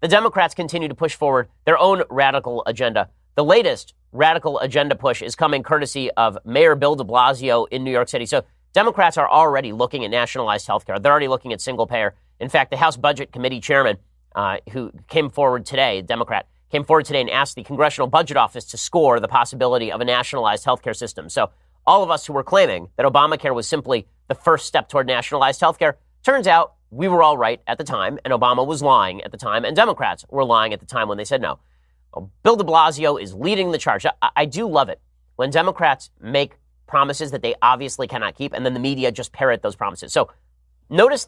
the Democrats continue to push forward their own radical agenda. The latest radical agenda push is coming courtesy of Mayor Bill de Blasio in New York City. So Democrats are already looking at nationalized health care. They're already looking at single payer. In fact, the House Budget Committee chairman, who came forward today, a Democrat, came forward today and asked the Congressional Budget Office to score the possibility of a nationalized healthcare system. So all of us who were claiming that Obamacare was simply the first step toward nationalized healthcare, turns out we were all right at the time, and Obama was lying at the time, and Democrats were lying at the time when they said no. Well, Bill de Blasio is leading the charge. I do love it when Democrats make promises that they obviously cannot keep, and then the media just parrot those promises. So notice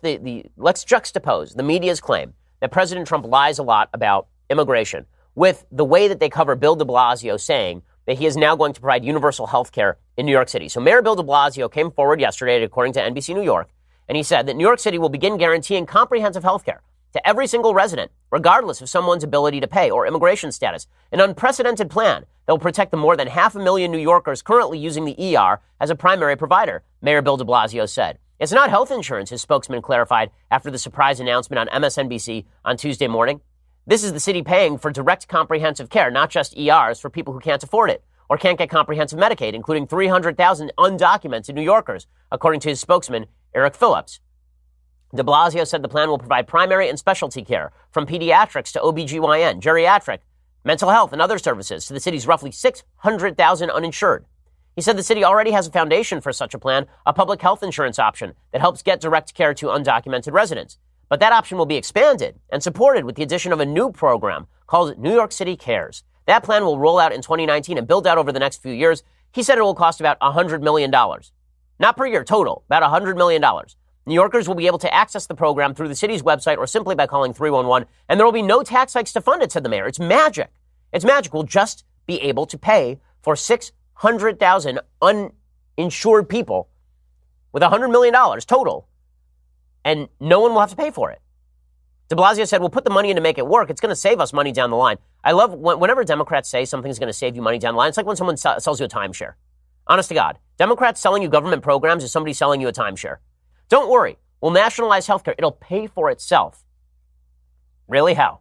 let's juxtapose the media's claim that President Trump lies a lot about immigration with the way that they cover Bill de Blasio saying that he is now going to provide universal health care in New York City. So Mayor Bill de Blasio came forward yesterday, according to NBC New York, and he said that New York City will begin guaranteeing comprehensive health care to every single resident, regardless of someone's ability to pay or immigration status. An unprecedented plan that will protect the more than 500,000 New Yorkers currently using the ER as a primary provider, Mayor Bill de Blasio said. It's not health insurance, his spokesman clarified after the surprise announcement on MSNBC on Tuesday morning. This is the city paying for direct comprehensive care, not just ERs for people who can't afford it or can't get comprehensive Medicaid, including 300,000 undocumented New Yorkers, according to his spokesman, Eric Phillips. De Blasio said the plan will provide primary and specialty care, from pediatrics to OBGYN, geriatric, mental health, and other services to the city's roughly 600,000 uninsured. He said the city already has a foundation for such a plan, a public health insurance option that helps get direct care to undocumented residents. But that option will be expanded and supported with the addition of a new program called New York City Cares. That plan will roll out in 2019 and build out over the next few years. He said it will cost about $100 million. Not per year, total, about $100 million. New Yorkers will be able to access the program through the city's website or simply by calling 311, and there will be no tax hikes to fund it, said the mayor. It's magic. It's magic. We'll just be able to pay for 600,000 uninsured people with $100 million total, and no one will have to pay for it. De Blasio said, we'll put the money in to make it work. It's going to save us money down the line. I love whenever Democrats say something's going to save you money down the line. It's like when someone sells you a timeshare. Honest to God. Democrats selling you government programs is somebody selling you a timeshare. Don't worry. We'll nationalize healthcare. It'll pay for itself. Really? How?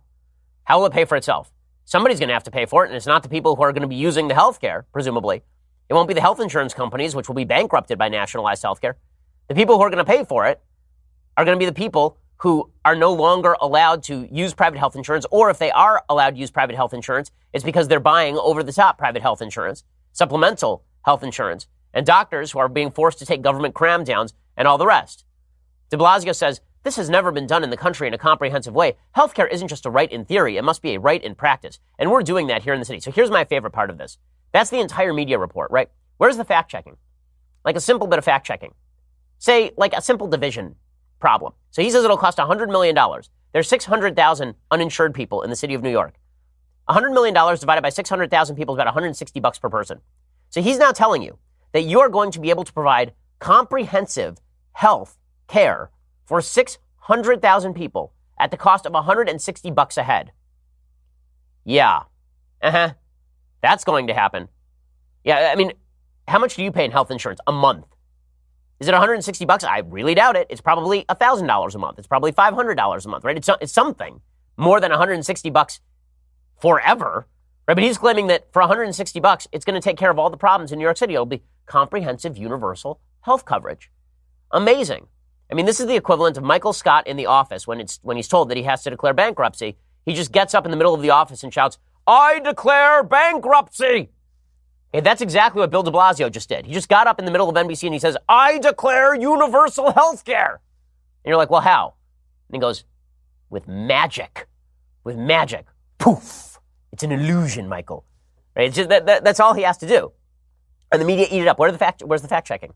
How will it pay for itself? Somebody's going to have to pay for it, and it's not the people who are going to be using the healthcare, presumably. It won't be the health insurance companies, which will be bankrupted by nationalized healthcare. The people who are going to pay for it are going to be the people who are no longer allowed to use private health insurance, or if they are allowed to use private health insurance, it's because they're buying over-the-top private health insurance, supplemental health insurance, and doctors who are being forced to take government cram-downs and all the rest. De Blasio says, this has never been done in the country in a comprehensive way. Healthcare isn't just a right in theory. It must be a right in practice. And we're doing that here in the city. So here's my favorite part of this. That's the entire media report, right? Where's the fact-checking? Like a simple bit of fact-checking. Say, like a simple division problem. So he says it'll cost $100 million. There's 600,000 uninsured people in the city of New York. $100 million divided by 600,000 people is about $160 per person. So he's now telling you that you are going to be able to provide comprehensive health care for 600,000 people at the cost of $160 a head. Yeah. That's going to happen. Yeah, I mean, how much do you pay in health insurance a month? Is it $160? I really doubt it. It's probably $1,000 a month. It's probably $500 a month, right? It's something more than $160 forever, right? But he's claiming that for $160, it's going to take care of all the problems in New York City. It'll be comprehensive universal health coverage. Amazing. I mean, this is the equivalent of Michael Scott in The Office when he's told that he has to declare bankruptcy. He just gets up in the middle of the office and shouts, "I declare bankruptcy." Okay, that's exactly what Bill de Blasio just did. He just got up in the middle of NBC and he says, "I declare universal health care." And you're like, well, how? And he goes, with magic. With magic. Poof. It's an illusion, Michael. Right? It's just that's all he has to do. And the media eat it up. Where's the fact checking?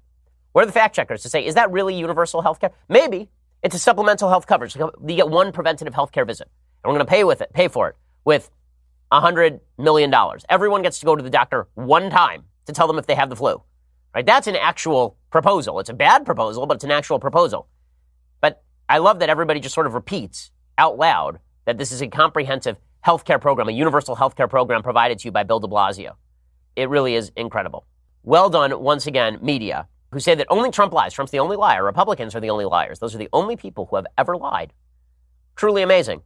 Where are the fact checkers to say, is that really universal health care? Maybe it's a supplemental health coverage. You get one preventative health care visit. And we're going to pay for it with $100 million. Everyone gets to go to the doctor one time to tell them if they have the flu. Right? That's an actual proposal. It's a bad proposal, but it's an actual proposal. But I love that everybody just sort of repeats out loud that this is a comprehensive healthcare program, a universal healthcare program provided to you by Bill de Blasio. It really is incredible. Well done, once again, media, who say that only Trump lies. Trump's the only liar. Republicans are the only liars. Those are the only people who have ever lied. Truly amazing.